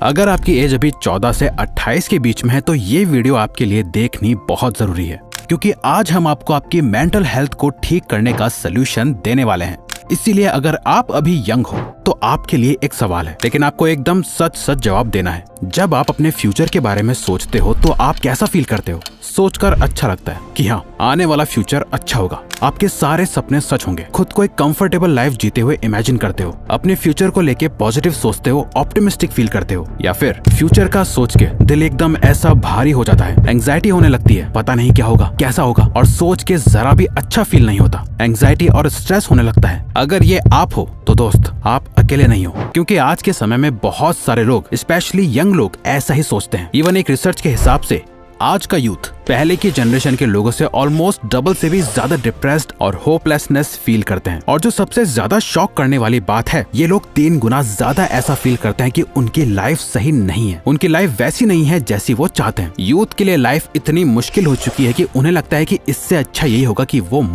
अगर आपकी एज अभी 14 से 28 के बीच में है तो ये वीडियो आपके लिए देखनी बहुत जरूरी है, क्योंकि आज हम आपको आपकी मेंटल हेल्थ को ठीक करने का सलूशन देने वाले हैं। इसीलिए अगर आप अभी यंग हो तो आपके लिए एक सवाल है, लेकिन आपको एकदम सच सच जवाब देना है। जब आप अपने फ्यूचर के बारे में सोचते हो तो आप कैसा फील करते हो? सोचकर अच्छा लगता है कि हाँ, आने वाला फ्यूचर अच्छा होगा। आपके सारे सपने सच होंगे। खुद को एक कंफर्टेबल लाइफ जीते हुए इमेजिन करते हो। अपने फ्यूचर को लेके पॉजिटिव सोचते हो, ऑप्टिमिस्टिक फील करते हो। या फिर फ्यूचर का सोच के दिल एकदम ऐसा भारी हो जाता है, एंग्जाइटी होने लगती है, पता नहीं क्या होगा, कैसा होगा, और सोच के जरा भी अच्छा फील नहीं होता। एंग्जाइटी और स्ट्रेस होने लगता है। अगर ये आप हो तो दोस्त, आप अकेले नहीं हो, क्योंकि आज के समय में बहुत सारे लोग, स्पेशली यंग लोग, ऐसा ही सोचते हैं। इवन एक रिसर्च के हिसाब से आज का यूथ पहले की जनरेशन के लोगों से ऑलमोस्ट डबल से भी ज्यादा डिप्रेस्ड और होपलेसनेस फील करते हैं। और जो सबसे ज्यादा शॉक करने वाली बात है, ये लोग 3 गुना ज्यादा ऐसा फील करते हैं कि उनकी लाइफ सही नहीं है, उनकी लाइफ वैसी नहीं है जैसी वो चाहते हैं। यूथ के लिए लाइफ इतनी मुश्किल हो चुकी है कि उन्हें लगता है कि इससे अच्छा यही होगा कि वो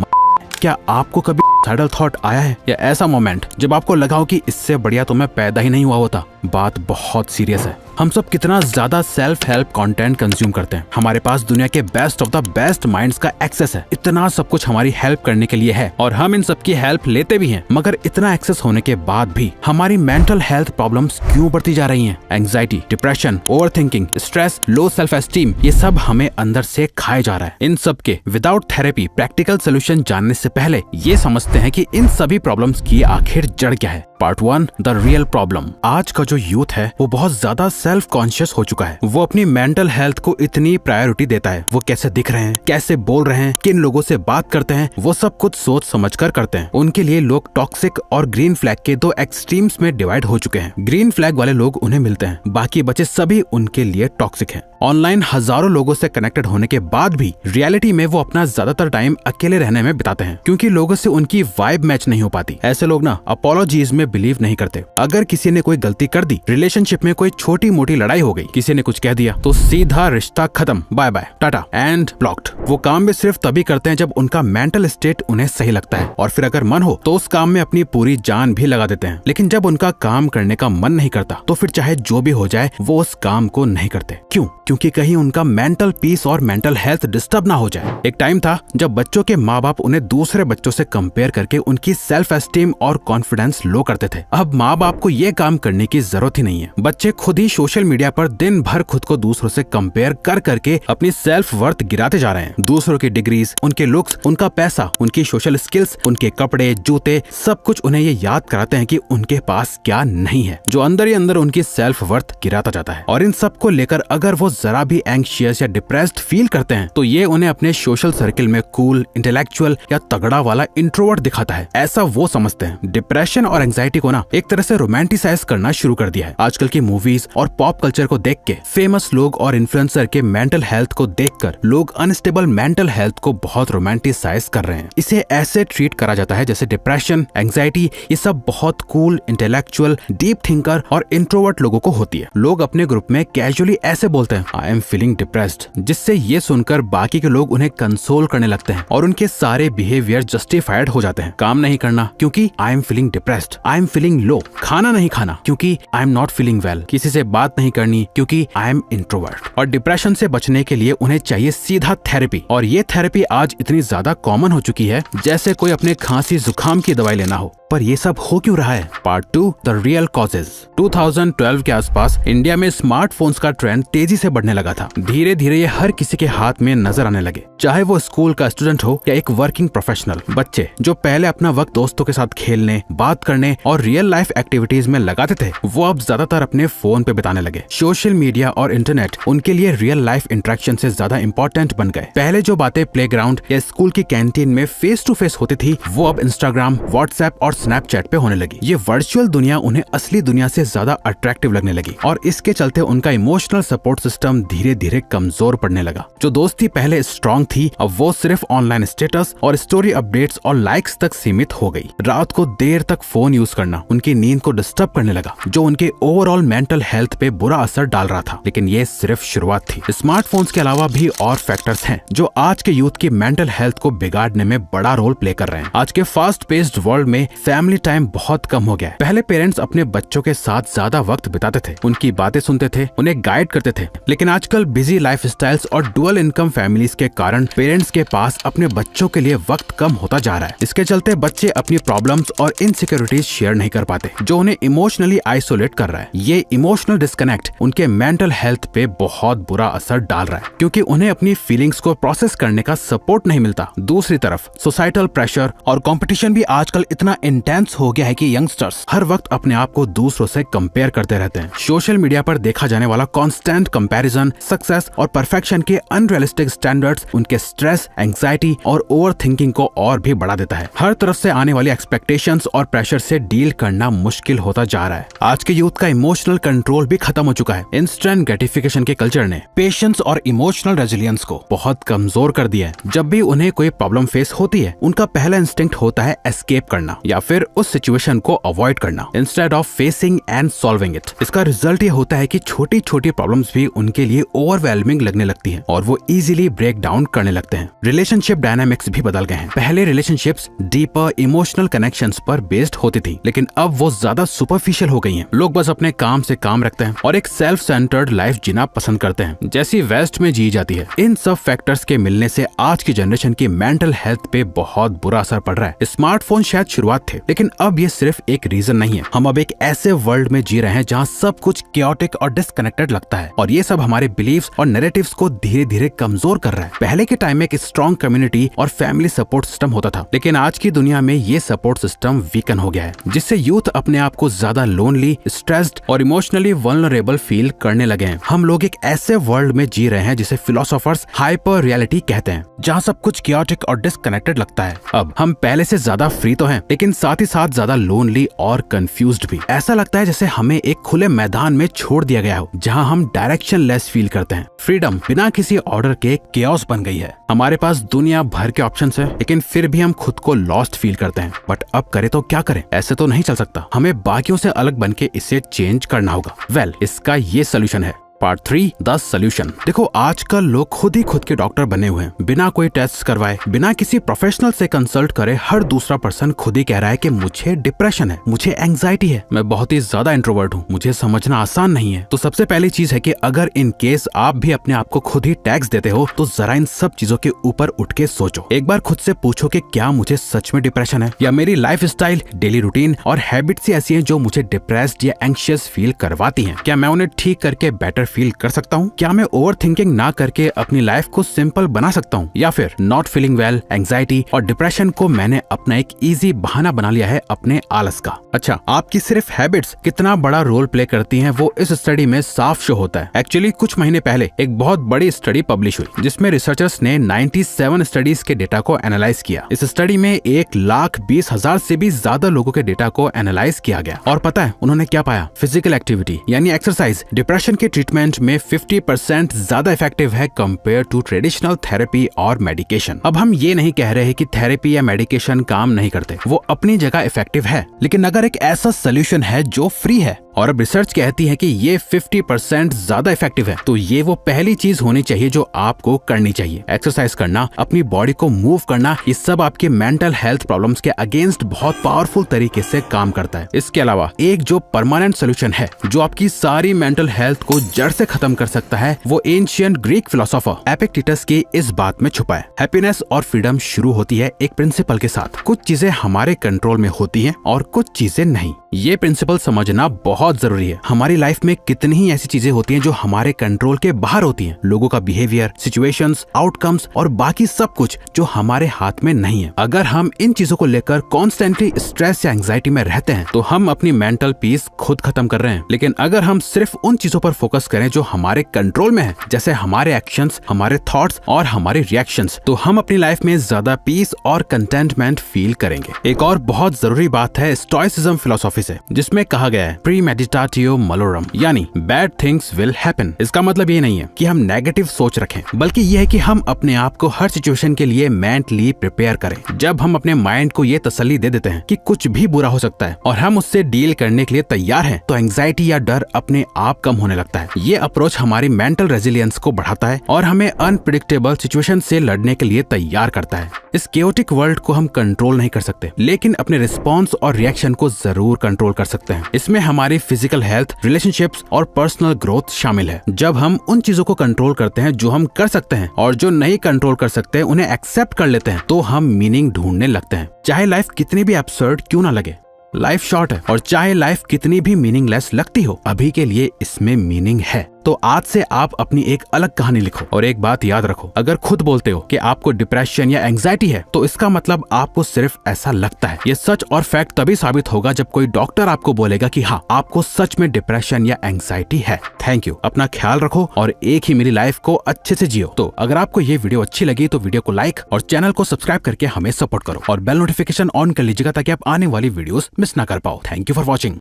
क्या आपको कभी सैडल थॉट आया है, या ऐसा मोमेंट जब आपको लगा हो कि इससे बढ़िया तो मैं पैदा ही नहीं हुआ होता? बात बहुत सीरियस है। हम सब कितना ज्यादा सेल्फ हेल्प कंटेंट कंज्यूम करते हैं। हमारे पास दुनिया के best of the best minds का एक्सेस है। इतना सब कुछ हमारी हेल्प करने के लिए है और हम इन सब की हेल्प लेते भी हैं। मगर इतना एक्सेस होने के बाद भी हमारी मेंटल हेल्थ प्रॉब्लम्स क्यों बढ़ती जा रही हैं? Anxiety, depression, overthinking, stress, low self esteem, ये सब हमें अंदर से खाए जा रहा है। इन सब के विदाउट थेरेपी प्रैक्टिकल सोल्यूशन जानने से पहले ये समझते हैं कि इन सभी प्रॉब्लम्स की आखिर जड़ क्या है। Part 1, the real problem. आज का जो यूथ है वो बहुत ज्यादा सेल्फ कॉन्शियस हो चुका है। वो अपनी मेंटल हेल्थ को इतनी प्रायोरिटी देता है। वो कैसे दिख रहे हैं, कैसे बोल रहे हैं, किन लोगों से बात करते हैं, वो सब कुछ सोच समझकर करते हैं। उनके लिए लोग टॉक्सिक और ग्रीन फ्लैग के 2 एक्सट्रीम्स में डिवाइड हो चुके हैं। ग्रीन फ्लैग वाले लोग उन्हें मिलते हैं, बाकी बचे सभी उनके लिए टॉक्सिक हैं। ऑनलाइन हजारों लोगों से कनेक्टेड होने के बाद भी रियलिटी में वो अपना ज्यादातर टाइम अकेले रहने में बिताते हैं, क्योंकि लोगों से उनकी वाइब मैच नहीं हो पाती। ऐसे लोग ना अपॉलॉजीज में बिलीव नहीं करते। अगर किसी ने कोई गलती कर दी, रिलेशनशिप में कोई छोटी मोटी लड़ाई हो गई, किसी ने कुछ कह दिया, तो सीधा रिश्ता खत्म, bye bye, tata and blocked. वो काम भी सिर्फ तभी करते हैं जब उनका मेंटल स्टेट उन्हें सही लगता है, और फिर अगर मन हो तो उस काम में अपनी पूरी जान भी लगा देते हैं। लेकिन जब उनका काम करने का मन नहीं करता तो फिर चाहे जो भी हो जाए वो उस काम को नहीं करते। क्यों? क्योंकि कहीं उनका मेंटल पीस और मेंटल हेल्थ डिस्टर्ब ना हो जाए। एक टाइम था जब बच्चों के माँ बाप उन्हें दूसरे बच्चों से कंपेयर करके उनकी सेल्फ एस्टीम और कॉन्फिडेंस लो करते थे। अब माँ बाप को ये काम करने की जरूरत ही नहीं है। बच्चे खुद ही सोशल मीडिया पर दिन भर खुद को दूसरों से कंपेयर कर करके अपनी सेल्फ वर्थ गिराते जा रहे हैं। दूसरों की डिग्रीज, उनके लुक्स, उनका पैसा, उनकी सोशल स्किल्स, उनके कपड़े, जूते, सब कुछ उन्हें ये याद कराते हैं कि उनके पास क्या नहीं है, जो अंदर ही अंदर उनकी सेल्फ वर्थ गिराता जाता है। और इन सब को लेकर अगर वो जरा भी एंग्शियस या डिप्रेस्ड फील करते हैं तो ये उन्हें अपने सोशल सर्किल में कूल, इंटेलेक्चुअल या तगड़ा वाला इंट्रोवर्ट दिखाता है, ऐसा वो समझते हैं। डिप्रेशन और एंग्जाइटी को ना एक तरह से रोमांटिसाइज करना शुरू कर दिया है। आजकल की मूवीज और पॉप कल्चर को देख के, फेमस लोग और इन्फ्लुएंसर के मेंटल हेल्थ को देखकर लोग अनस्टेबल मेंटल हेल्थ को बहुत रोमांटिसाइज कर रहे हैं। इसे ऐसे ट्रीट करा जाता है जैसे डिप्रेशन, एंग्जाइटी, ये सब बहुत कूल, इंटेलेक्चुअल, डीप थिंकर और इंट्रोवर्ट लोगों को होती है। लोग अपने ग्रुप में कैजुअली ऐसे बोलते हैं, आई एम फीलिंग डिप्रेस्ड, जिससे ये सुनकर बाकी के लोग उन्हें कंसोल करने लगते हैं और उनके सारे बिहेवियर जस्टिफाइड हो जाते हैं। काम नहीं करना क्योंकि I am feeling depressed, I am feeling low. खाना नहीं खाना क्योंकि I am not feeling well. किसी से बात नहीं करनी क्योंकि आई एम इंट्रोवर्ट। और डिप्रेशन से बचने के लिए उन्हें चाहिए सीधा थेरेपी। और ये थेरेपी आज इतनी ज्यादा कॉमन हो चुकी है जैसे कोई अपने खांसी जुकाम की दवाई लेना हो। पर ये सब हो क्यों रहा है? Part 2, the real causes. 2012 के आसपास इंडिया में स्मार्टफोन्स का ट्रेंड तेजी से बढ़ने लगा था। धीरे धीरे ये हर किसी के हाथ में नजर आने लगे, चाहे वो स्कूल का स्टूडेंट हो या एक वर्किंग प्रोफेशनल। बच्चे जो पहले अपना वक्त दोस्तों के साथ खेलने, बात करने और रियल लाइफ एक्टिविटीज में लगाते थे, वो अब ज्यादातर अपने फोन पे बिताने लगे। सोशल मीडिया और इंटरनेट उनके लिए रियल लाइफ इंटरेक्शन से ज्यादा इंपॉर्टेंट बन गए। पहले जो बातें प्लेग्राउंड या स्कूल की कैंटीन में फेस टू फेस होती थी, वो अब इंस्टाग्राम, व्हाट्सएप और स्नैपचैट पे होने लगी। ये वर्चुअल दुनिया उन्हें असली दुनिया से ज्यादा अट्रैक्टिव लगने लगी और इसके चलते उनका इमोशनल सपोर्ट सिस्टम धीरे धीरे कमजोर पड़ने लगा। जो दोस्ती पहले स्ट्रॉन्ग थी, अब वो सिर्फ ऑनलाइन स्टेटस और स्टोरी अपडेट्स और लाइक्स तक सीमित हो गई। रात को देर तक फोन यूज करना उनकी नींद को डिस्टर्ब करने लगा, जो उनके ओवरऑल मेंटल हेल्थ पे बुरा असर डाल रहा था। लेकिन ये सिर्फ शुरुआत थी। स्मार्टफोन्स के अलावा भी और फैक्टर्स हैं जो आज के यूथ की मेंटल हेल्थ को बिगाड़ने में बड़ा रोल प्ले कर रहे हैं। आज के फास्ट पेस्ड वर्ल्ड में फैमिली टाइम बहुत कम हो गया है। पहले पेरेंट्स अपने बच्चों के साथ ज्यादा वक्त बिताते थे, उनकी बातें सुनते थे, उन्हें गाइड करते थे। लेकिन आजकल बिजी लाइफस्टाइल्स और डुअल इनकम फैमिलीज के कारण पेरेंट्स के पास अपने बच्चों के लिए वक्त कम होता जा रहा है। इसके चलते बच्चे अपनी प्रॉब्लम्स और इनसिक्योरिटीज शेयर नहीं कर पाते, जो उन्हें इमोशनली आइसोलेट कर रहा है। ये इमोशनल डिस्कनेक्ट उनके मेंटल हेल्थ पे बहुत बुरा असर डाल रहा है, क्योंकि उन्हें अपनी फीलिंग्स को प्रोसेस करने का सपोर्ट नहीं मिलता। दूसरी तरफ सोसाइटल प्रेशर और कंपटीशन भी आजकल इतना इंटेंस हो गया है कि यंगस्टर्स हर वक्त अपने आप को दूसरों से कंपेयर करते रहते हैं। सोशल मीडिया पर देखा जाने वाला कांस्टेंट कंपैरिजन, सक्सेस और परफेक्शन के अनरियलिस्टिक स्टैंडर्ड्स उनके स्ट्रेस, एंजाइटी और ओवर थिंकिंग को और भी बढ़ा देता है। हर तरफ से आने वाली एक्सपेक्टेशंस और प्रेशर से डील करना मुश्किल होता जा रहा है। आज के यूथ का इमोशनल कंट्रोल भी खत्म हो चुका है। इंस्टेंट ग्रेटिफिकेशन के कल्चर ने पेशेंस और इमोशनल रेजिलियंस को बहुत कमजोर कर दिया है। जब भी उन्हें कोई प्रॉब्लम फेस होती है, उनका पहला इंस्टिंक्ट होता है एस्केप करना या फिर उस सिचुएशन को अवॉइड करना instead of facing and solving it. इसका रिजल्ट ये होता है कि छोटी छोटी प्रॉब्लम्स भी उनके लिए ओवरवेलमिंग लगने लगती है और वो इजीली ब्रेक डाउन करने लगते हैं। रिलेशनशिप डायनामिक्स भी बदल गए हैं। पहले रिलेशनशिप्स डीपर इमोशनल कनेक्शंस पर बेस्ड होती थी, लेकिन अब वो ज्यादा सुपरफिशियल हो गई हैं। लोग बस अपने काम से काम रखते हैं और एक सेल्फ सेंटर्ड लाइफ जीना पसंद करते हैं, जैसी वेस्ट में जी जाती है। इन सब फैक्टर्स के मिलने से आज की जनरेशन की मेंटल हेल्थ पे बहुत बुरा असर पड़ रहा है। स्मार्टफोन शायद शुरुआत थे, लेकिन अब ये सिर्फ एक रीजन नहीं है। हम अब एक ऐसे वर्ल्ड में जी रहे हैं जहाँ सब कुछ chaotic और डिस्कनेक्टेड लगता है, और ये सब हमारे बिलीव्स और नैरेटिव्स को धीरे धीरे कमजोर कर रहा है। पहले के टाइम में एक स्ट्रॉन्ग कम्युनिटी और फैमिली सपोर्ट सिस्टम होता था, लेकिन आज की दुनिया में ये सपोर्ट सिस्टम वीकन हो गया है, जिससे यूथ अपने आप को ज्यादा लोनली, स्ट्रेस्ड और इमोशनली वल्नरेबल फील करने लगे हैं। हम लोग एक ऐसे वर्ल्ड में जी रहे हैं जिसे फिलोसोफर्स हाइपर रियलिटी कहते हैं, जहाँ सब कुछ chaotic और डिस्कनेक्टेड लगता है। अब हम पहले से ज्यादा फ्री तो हैं, लेकिन साथ ही साथ ज्यादा लोनली और कंफ्यूज्ड भी। ऐसा लगता है जैसे हमें एक खुले मैदान में छोड़ दिया गया हो, जहां हम डायरेक्शन लेस फील करते हैं। फ्रीडम बिना किसी ऑर्डर के केओस बन गई है। हमारे पास दुनिया भर के ऑप्शंस है, लेकिन फिर भी हम खुद को लॉस्ट फील करते हैं। बट अब करें तो क्या करें? ऐसे तो नहीं चल सकता। हमें बाकियों से अलग बन के इसे चेंज करना होगा। वेल, इसका ये सोल्यूशन है। Part 3 the solution. देखो, आजकल लोग खुद ही खुद के डॉक्टर बने हुए हैं। बिना कोई टेस्ट करवाए, बिना किसी प्रोफेशनल से कंसल्ट करे, हर दूसरा पर्सन खुद ही कह रहा है कि मुझे डिप्रेशन है, मुझे एंजाइटी है, मैं बहुत ही ज्यादा इंट्रोवर्ट हूँ, मुझे समझना आसान नहीं है। तो सबसे पहली चीज है कि अगर इन केस आप भी अपने आप को खुद ही टैग्स देते हो, तो जरा इन सब चीजों के ऊपर उठ के सोचो। एक बार खुद से पूछो कि क्या मुझे सच में डिप्रेशन है, या मेरी लाइफस्टाइल, डेली रूटीन और हैबिट्स ऐसी हैं जो मुझे डिप्रेस्ड या एंग्शियस फील करवाती हैं। क्या मैं उन्हें ठीक करके बेटर फील कर सकता हूँ? क्या मैं ओवर थिंकिंग ना करके अपनी लाइफ को सिंपल बना सकता हूँ? या फिर नॉट फीलिंग वेल, एंजाइटी और डिप्रेशन को मैंने अपना एक इजी बहाना बना लिया है अपने आलस का? अच्छा, आपकी सिर्फ हैबिट्स कितना बड़ा रोल प्ले करती हैं, वो इस स्टडी में साफ शो होता है। एक्चुअली कुछ महीने पहले एक बहुत बड़ी स्टडी पब्लिश हुई, जिसमें रिसर्चर्स ने 97 स्टडीज के डेटा को एनालाइज किया। इस स्टडी में 1,20,000 से भी ज्यादा लोगों के डेटा को एनालाइज किया गया, और पता है उन्होंने क्या पाया? फिजिकल एक्टिविटी यानी एक्सरसाइज डिप्रेशन के ट्रीटमेंट में 50% ज्यादा इफेक्टिव है कंपेयर टू ट्रेडिशनल थेरेपी और मेडिकेशन। अब हम ये नहीं कह रहे हैं कि थेरेपी या मेडिकेशन काम नहीं करते, वो अपनी जगह इफेक्टिव है, लेकिन अगर एक ऐसा सोल्यूशन है जो फ्री है और अब रिसर्च कहती है कि ये 50% ज्यादा इफेक्टिव है, तो ये वो पहली चीज होनी चाहिए जो आपको करनी चाहिए। एक्सरसाइज करना, अपनी बॉडी को मूव करना, ये सब आपके मेंटल हेल्थ प्रॉब्लम्स के अगेंस्ट बहुत पावरफुल तरीके से काम करता है। इसके अलावा एक जो परमानेंट सोल्यूशन है जो आपकी सारी मेंटल हेल्थ को जड़ से खत्म कर सकता है, वो एंशिएंट ग्रीक फिलोसोफर एपिक्टेटस की इस बात में छुपा है। हैप्पीनेस और फ्रीडम शुरू होती है एक प्रिंसिपल के साथ। कुछ चीजें हमारे कंट्रोल में होती हैं और कुछ चीजें नहीं। ये प्रिंसिपल समझना बहुत जरूरी है। हमारी लाइफ में कितनी ही ऐसी चीजें होती हैं जो हमारे कंट्रोल के बाहर होती हैं। लोगों का बिहेवियर, सिचुएशंस, आउटकम्स और बाकी सब कुछ जो हमारे हाथ में नहीं है। अगर हम इन चीजों को लेकर कॉन्स्टेंटली स्ट्रेस या एंजाइटी में रहते हैं, तो हम अपनी मेंटल पीस खुद खत्म कर रहे हैं। लेकिन अगर हम सिर्फ उन चीजों पर फोकस करें जो हमारे कंट्रोल में है, जैसे हमारे एक्शंस, हमारे थॉट्स और हमारे रिएक्शंस, तो हम अपनी लाइफ में ज्यादा पीस और कंटेंटमेंट फील करेंगे। एक और बहुत जरूरी बात है स्टोइसिज्म फिलोसॉफी फिलोसफी से, जिसमें कहा गया है प्रीमेडिटाटियो मलोरम, यानी बैड थिंग्स विल हैपन। इसका मतलब ये नहीं है कि हम नेगेटिव सोच रखें, बल्कि ये है कि हम अपने आप को हर सिचुएशन के लिए मेंटली प्रिपेयर करें। जब हम अपने माइंड को ये तसल्ली दे देते हैं कि कुछ भी बुरा हो सकता है और हम उससे डील करने के लिए तैयार हैं, तो एंजाइटी या डर अपने आप कम होने लगता है। ये अप्रोच हमारी मेंटल रेजिलियंस को बढ़ाता है और हमें अनप्रेडिक्टेबल सिचुएशन से लड़ने के लिए तैयार करता है। इस केओटिक वर्ल्ड को हम कंट्रोल नहीं कर सकते, लेकिन अपने रिस्पॉन्स और रिएक्शन को जरूर कंट्रोल कर सकते हैं। इसमें हमारी फिजिकल हेल्थ, रिलेशनशिप्स और पर्सनल ग्रोथ शामिल है। जब हम उन चीजों को कंट्रोल करते हैं जो हम कर सकते हैं और जो नहीं कंट्रोल कर सकते उन्हें एक्सेप्ट कर लेते हैं, तो हम मीनिंग ढूंढने लगते हैं। चाहे लाइफ कितनी भी एब्सर्ड क्यों ना लगे, लाइफ शॉर्ट है, और चाहे लाइफ कितनी भी मीनिंगलेस लगती हो, अभी के लिए इसमें मीनिंग है। तो आज से आप अपनी एक अलग कहानी लिखो। और एक बात याद रखो, अगर खुद बोलते हो कि आपको डिप्रेशन या एंजाइटी है, तो इसका मतलब आपको सिर्फ ऐसा लगता है। ये सच और फैक्ट तभी साबित होगा जब कोई डॉक्टर आपको बोलेगा कि हाँ, आपको सच में डिप्रेशन या एंजाइटी है। Thank you. अपना ख्याल रखो और एक ही मेरी लाइफ को अच्छे से जियो। तो अगर आपको ये वीडियो अच्छी लगी तो वीडियो को लाइक और चैनल को सब्सक्राइब करके हमें सपोर्ट करो और बेल नोटिफिकेशन ऑन कर लीजिएगा ताकि आप आने वाली वीडियोस मिस ना कर पाओ। Thank you for watching.